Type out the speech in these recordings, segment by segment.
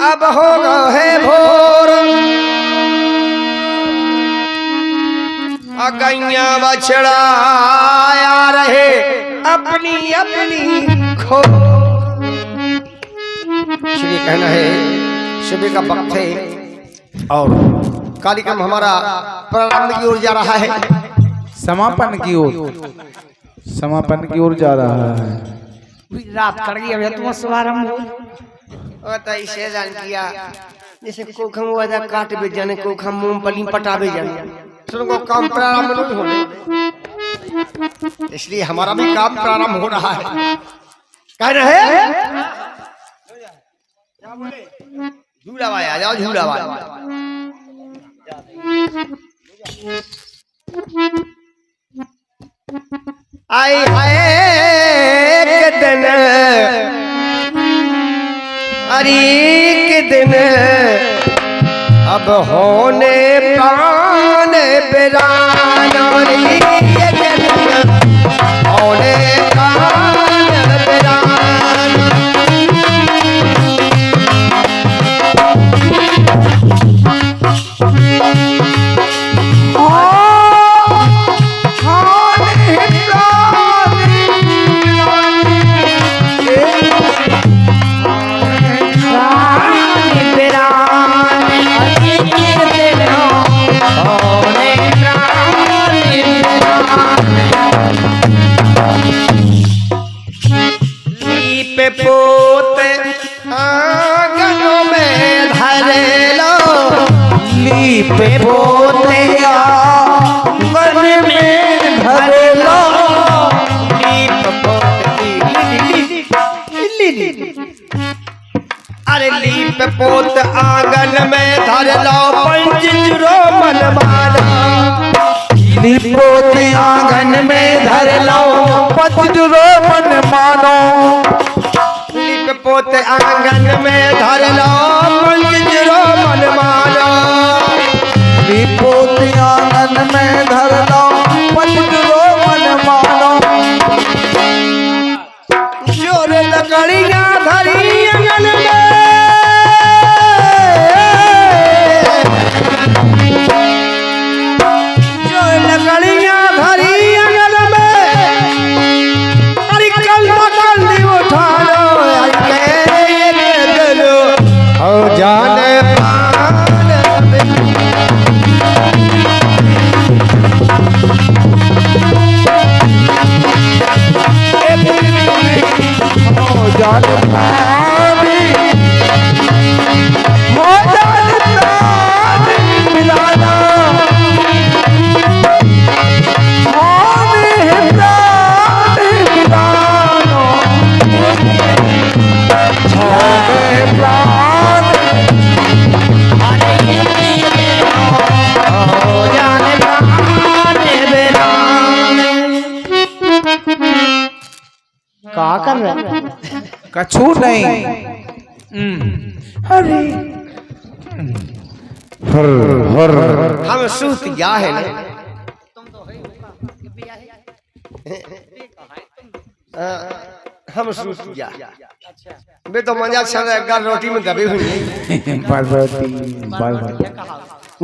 अब हो गए भोर गैया बछड़ा आ रहे अपनी अपनी खो। श्री कहना है सुबह का वक्त है और कार्यक्रम हमारा प्रारंभ की ओर जा रहा है, समापन की ओर जा रहा है। रात कड़ गई अब तुम शुभारंभ तो इसे जान किया जैसे कोखम वाजा काट बे जाने कोखम मूंगफली पटाबे जाने सुनो को काम प्रारंभ नहीं होने, इसलिए हमारा भी काम प्रारंभ हो रहा है। कह रहे झूला भाई आ जाओ, झूला भाई आई हाय के दिन अरे के दिन अब होने प्राण बिरान होने प्राण बिरान। पोत आंगनों में धरे लो लीप पोते आंगन में धरे लो लीप पोते अरे लीप पोत आंगन में धर लो पंचरो मन माना लीप पोत आंगन में धर लो पंचरो मन मानो पोत आंगन में धर लो पंचरो मन मानो पोत आंगन में धर लो पंचरो मन मानो। जोर लकड़ियां धरी आंगन में जोर लकड़ियां धरी आंगन में अरे कल पकड़ उठा जाने पान जाने पानी हो जाने प्राण मिलाना कर रहे कछु नहीं। अरे हम सूत गया है ना हम सूत गया बे तो मजा अच्छा रहेगा रोटी में दबे हुए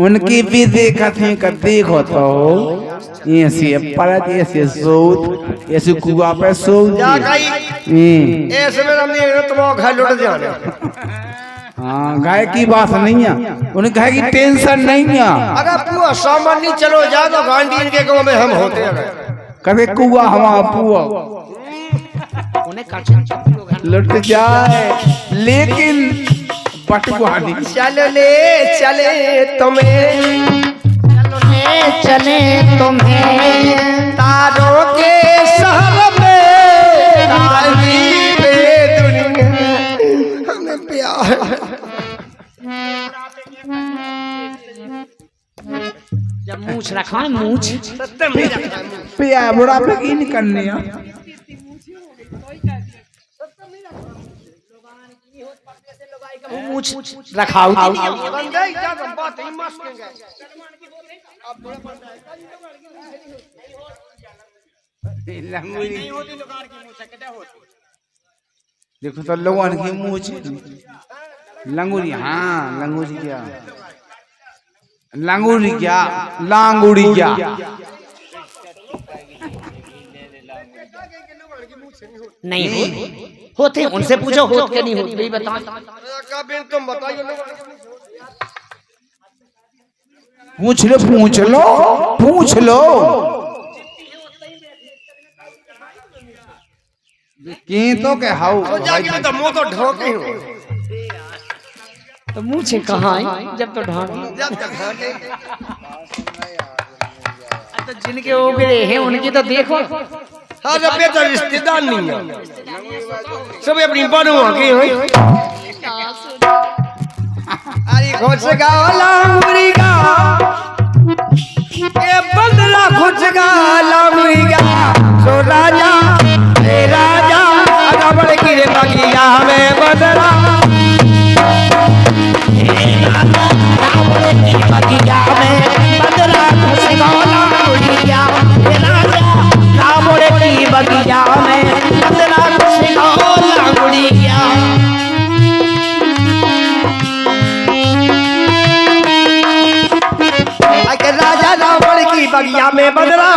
उनकी भी देखा थी कभी होता हो ऐसे परत ऐसे सोत ऐसे कुआ पे सो जा गई ऐसे में हमने तुम घर लौट जाने। हाँ गाय की बात नहीं है, उन्हें कहे की टेंशन नहीं है। अगर पुआ सामान्य चलो जा तो गांधी के गांव में हम होते हैं कभी कुआ हमारा पुआ लुट जाए लेकिन पटवानी चलो ले चले तुम्हें चले तुम्हें तारों के शहर में दुनिया हमें प्यार जब मूछ रखा है मूछ प्यार बुढ़ा पे की नहीं करने मूछ रखा देखो तो लोगों की मूछ लंगूरिया, हाँ लंगूरिया, लंगूरिया, लांगुड़िया। नहीं होते, उनसे पूछो होत के नहीं होते, बताओ। तुम बताइए ना। पूछ लो, पूछ लो, पूछ लो। की तो के हाउ तो मुंह तो ढोके हो। तो मुंह से कहाँ है जब तो ढांक। जब तक ढोके। तो जिनके उगरे हैं उनकी तो देखो। हाँ जब ये तो रिश्तेदार नहीं है, सब अपनी बनुआ की हुई। अरे खुश गाओ लांगुरी गाओ, ये बंदला खुश गाओ लांगुरी गाओ। सो राजा ए राजा रावण की रे बगिया में बदला, रावण की बगिया में बदला। खुश गाओ लांगुरी गाओ, राजा रावण की बगिया में बदला। खुश गाओ लांगुरी गाओ। राजा रावण की बगिया में बदला,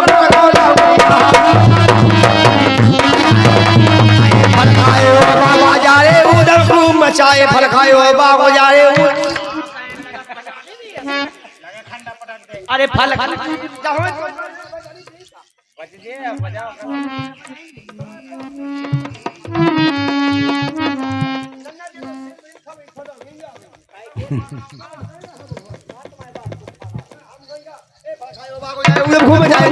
फल खाए बाबा जा रे उधर खूब मचाए, फल खाए बाबा जा रे। अरे फल घूम जाए।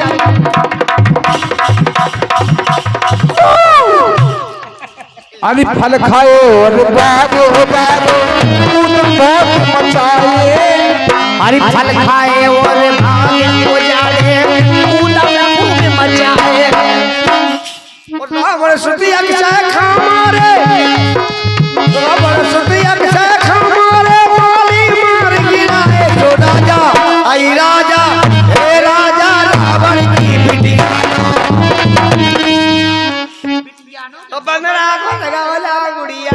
अरे फल खाओ, अरे बाबो बाबो बहुत मचाए। अरे फल खाए और भागे को जाए, कूदम खूब मचाए। और रावण सुतिया के चाय खा मारे, रावण सुतिया के चाय खा मारे, माली मार गिराए। जो राजा आई राजा हे राजा रावण की बिटिया तो बंदरा को लगावला गुड़िया।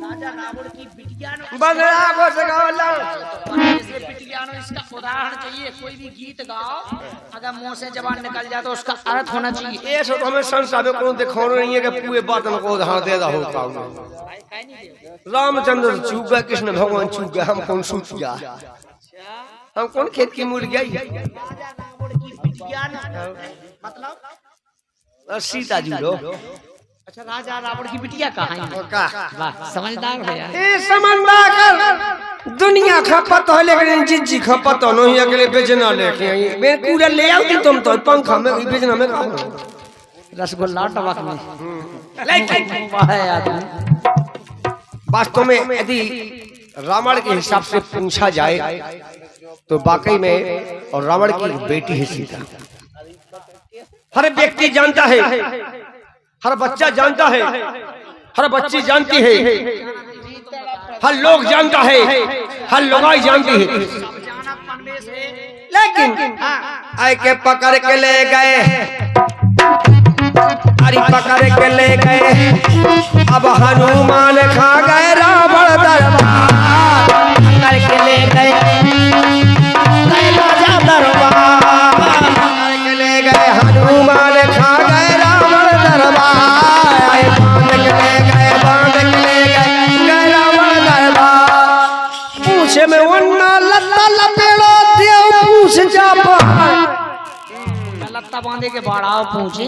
राजा रावण की बिटिया बंदरा को लगावला। इसका उदाहरण चाहिए। कोई भी गीत गाओ, अगर मुंह से जबान निकल जाए तो उसका अर्थ होना चाहिए। ये तो हमें संसार में कोई दिखाना नहीं है कि पूरे बात को उदाहरण दे रहा होता हूँ। रामचंद्र चूक गए, कृष्ण भगवान चूक गए, हम कौन सूत गया, हम कौन खेत की मुर्गिया। मतलब सीता जी लो। अच्छा, राजा रावण की बिटिया कहाँ है? वाह, समझदार हो यार। ए समझदार दुनिया खपत हो, लेकिन जिज्जी खपत हो नहीं। अगले बेचना लेके आई मैं कूलर ले आओ तुम तो पंखा में बेचना में काम रसगुल्ला टबक में लेकिन वाह आदमी। वास्तव में यदि रावण के हिसाब से पूछा जाए तो वाकई में और रावण की बेटी है सीता। हर व्यक्ति जानता है, हर बच्चा जानता है, हर बच्ची जानती है, हर लोग जानता है, हर लोगाई जानती है। लेकिन आई के पकड़ के ले गए, अरे पकड़ के ले गए, अब हनुमान खा गए रावण दरबार। पकड़ के ले गए राजा दरबार, पकड़ के ले गए हनुमान खा गए रावण दरबार। बांध के ले गए, बांध के ले गए रावण दरबार। पूछे में वन्ना लत्ता लपेड़ो देव पूछ जा लत्ता बांधे के बाढ़ाओ पूछे।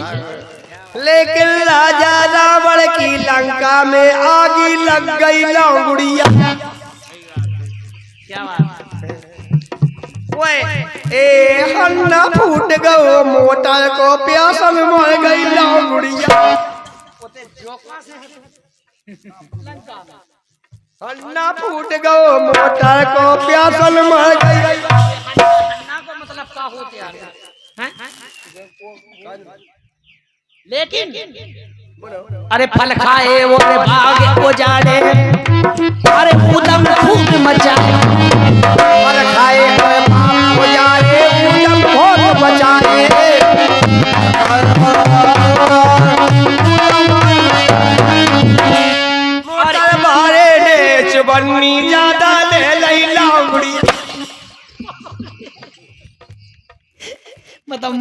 लेकिन राजा रावण की लंका में आगी लग गई लौंगड़िया। क्या बात है? ए हन्ना फूट गो मोटर को प्यासल मर गई लौंगड़िया। हन्ना फूट गो मोटर को प्यासल मर गई। अन्ना को मतलब क्या होते हैं? लेकिन अरे फल खाए वो भागे को जाने, अरे कूदम खूब मचाए। फल खाए वो भाग को जाने, कूदम बहुत मचाए।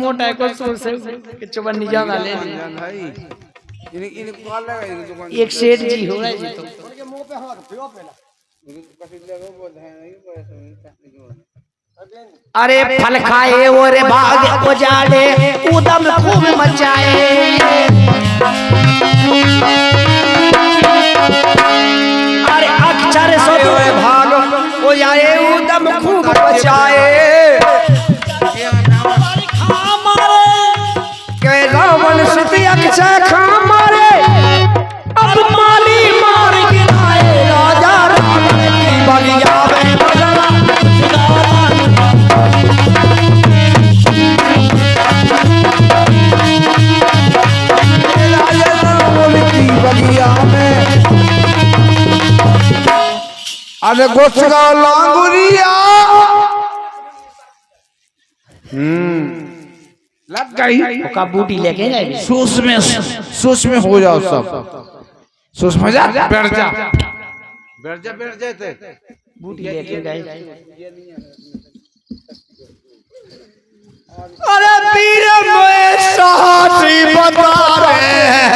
मोटा है को सो से कि चौबन्नी ज्यादा ले ली भाई इन कॉल लगा इन दुकान एक सेठ जी हो रहा है जी तो उनके मुंह पे हाथ फेंको पहला अरे फल खाए और भाग उजाड़े उदम खूब मचाए अरे अक्षर सो भाग हो जाए उदम खूब बचाए के रावण सीते अक्षय खा मारे अब माली मार गिराए राजा रावण की बलिया में बदला राजा रावण की बलिया में अरे गोचरा लांगुरिया लग गई का बूटी लेके जाए सोच में हो जाओ सब सोच में जा बैठ जा थे बूटी लेके गए अरे पीर में साहसी बता रहे हैं